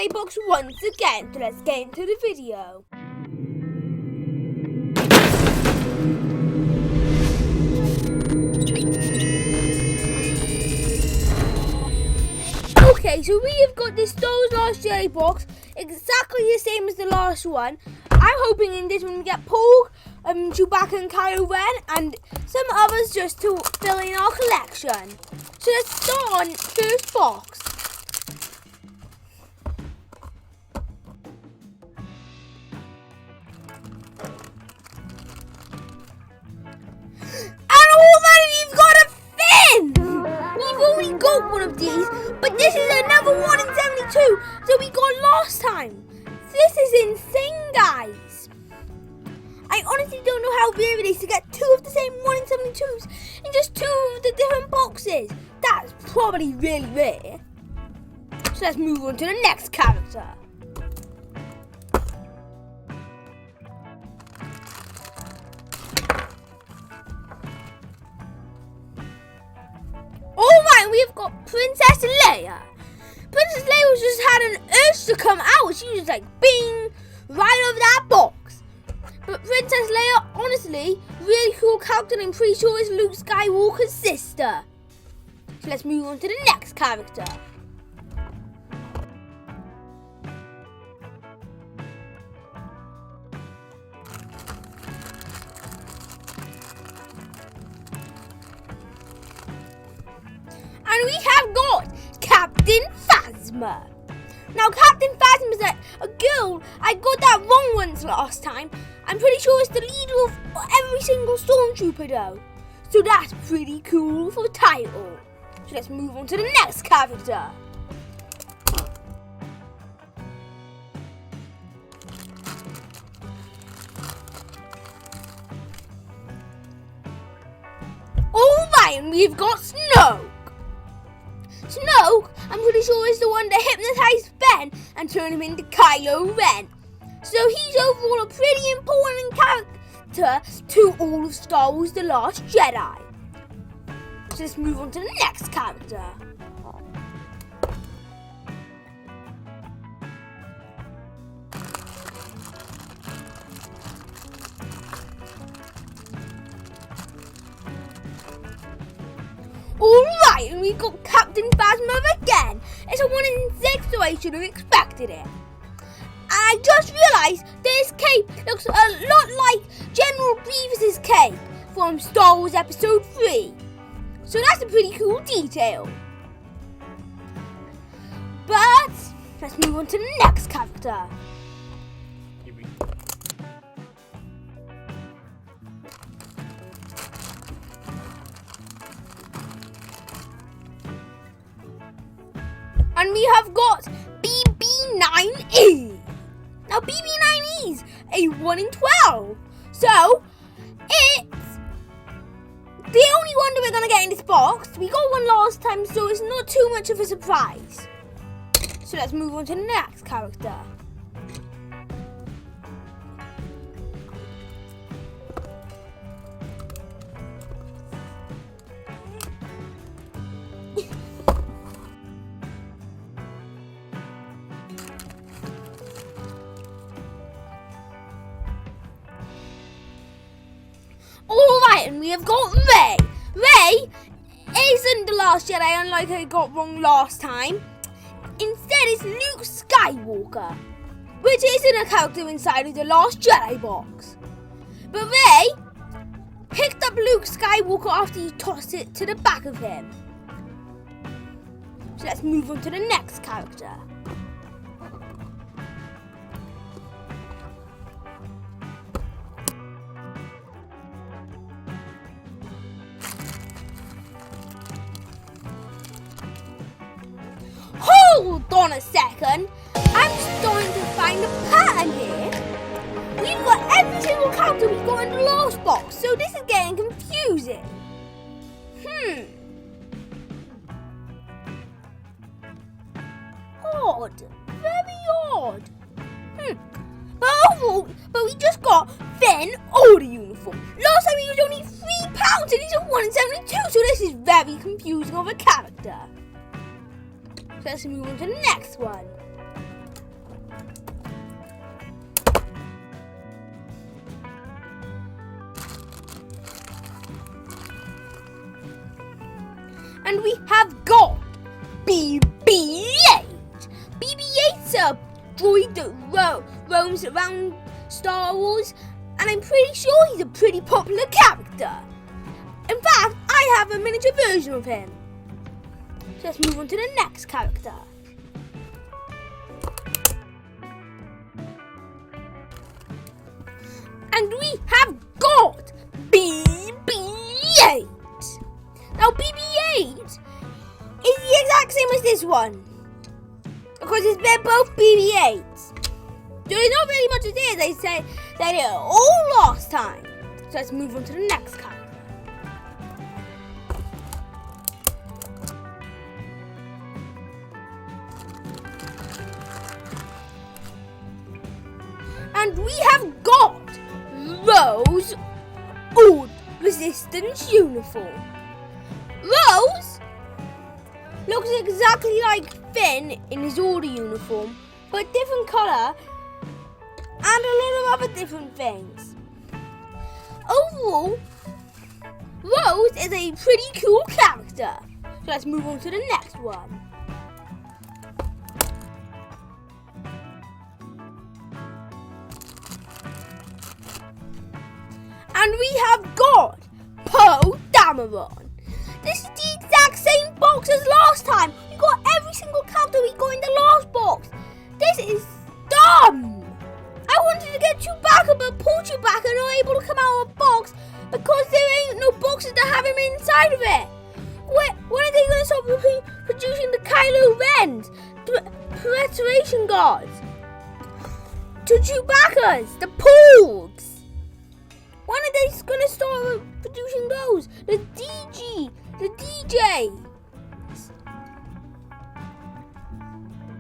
Jedi box once again, so let's get into the video. Okay, so we have got this Star Wars Last Jedi box, exactly the same as the last one. I'm hoping in this one we get Paul, Chewbacca and Kylo Ren, and some others just to fill in our collection. So let's start on first box. And already we've got a fin! We've already got one of these, but this is another 1 in 72, so we got last time. This is insane, guys. I honestly don't know how rare it is to get 2 of the same 1 in 72s in just 2 of the different boxes. That's probably really rare. So let's move on to the next character. Alright, we've got Princess Leia. Princess Leia just had an urge to come out. She was like, bing, right over that box. But Princess Leia, honestly, really cool character, and I'm pretty sure it's Luke Skywalker's sister. So let's move on to the next character. And we have got Captain Phasma. Now, Captain Phasma is a girl. I got that wrong once last time. I'm pretty sure it's the leader of every single stormtrooper though. So that's pretty cool for a title. So let's move on to the next character. Alright, and we've got Snoke. Snoke, I'm pretty sure is the one that hypnotized Ben and turned him into Kylo Ren. So he's overall a pretty important character to all of Star Wars The Last Jedi. So let's move on to the next character. Alright, and we've got Captain Phasma again. It's a 1 in 6, so I should have expected it. I just realised this cape looks a lot like General Grievous's cape from Star Wars Episode 3. So that's a pretty cool detail. But let's move on to the next character. And we have got BB-9E. Now BB-9E is a 1 in 12. So it's the only one that we're going to get in this box. We got one last time, so it's not too much of a surprise. So let's move on to the next character. Alright, and we have got Rey. Rey isn't the Last Jedi, unlike I got wrong last time. Instead, it's Luke Skywalker, which isn't a character inside of the Last Jedi box. But Rey picked up Luke Skywalker after he tossed it to the back of him. So let's move on to the next character. Hold on a second. I'm starting to find a pattern here. We've got every single character we got in the last box, so this is getting confusing. Odd. Very odd. But we just got Finn older uniform. Last time he was only £3 and he's a 1 in 72, so this is very confusing of a character. So let's move on to the next one. And we have got BB-8. BB-8's a droid that roams around Star Wars, and I'm pretty sure he's a pretty popular character. In fact, I have a miniature version of him. So let's move on to the next character. And we have got BB-8. Now BB-8 is the exact same as this one, because they're both BB-8s. There's not really much to say. They say that it all last time. So let's move on to the next character. And we have got Rose Old Resistance uniform. Rose looks exactly like Finn in his order uniform, but different colour and a lot of other different things. Overall, Rose is a pretty cool character. So let's move on to the next one. And we have got Poe Dameron. This is the exact same box as last time. We got every single character we got in the last box. This is dumb. I wanted to get Chewbacca, but poor Chewbacca not able to come out of a box because there ain't no boxes to have him inside of it. When are they going to stop producing the Kylo Rens, the Preparation Guards, to Chewbacca's, the Porgs? When are they going to start producing those? The DJ.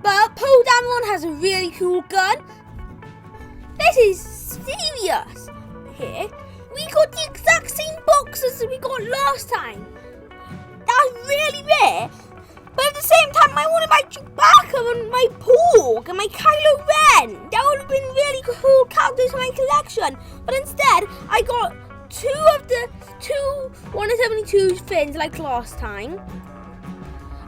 But Poe Dameron has a really cool gun. This is serious. Here, we got the exact same boxes as we got last time. That's really rare. But at the same time, I wanted my Chewbacca and my Porg and my Kylo Ren. That would have been really cool characters for my collection. But instead, I got two of the 172 Finns like last time.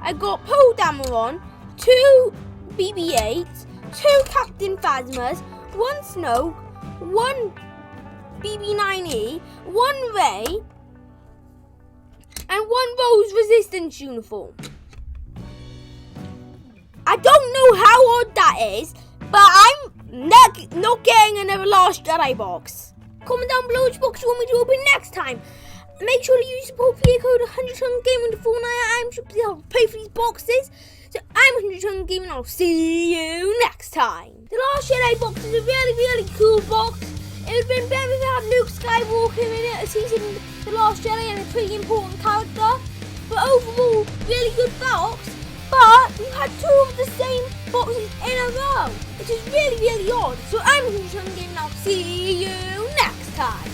I got Poe Dameron, 2 BB-8s, 2 Captain Phasmas, 1 Snoke, 1 BB-9E, 1 Rey, and 1 Rose Resistance uniform. I don't know how odd that is, but I'm not getting another Last Jedi box. Comment down below which box you want me to open next time. Make sure to use the PA code 100 Gamer to 49 should be able to pay for these boxes. So I'm 100 Gamer and I'll see you next time. The Last Jedi box is a really cool box. It would have been better if it had Luke Skywalker in it, as he's in The Last Jedi and a pretty important character. But overall, really good box. But you had 2 of the same boxes in a row, which is really odd. So I'm 100 Gamer and I'll see you next time.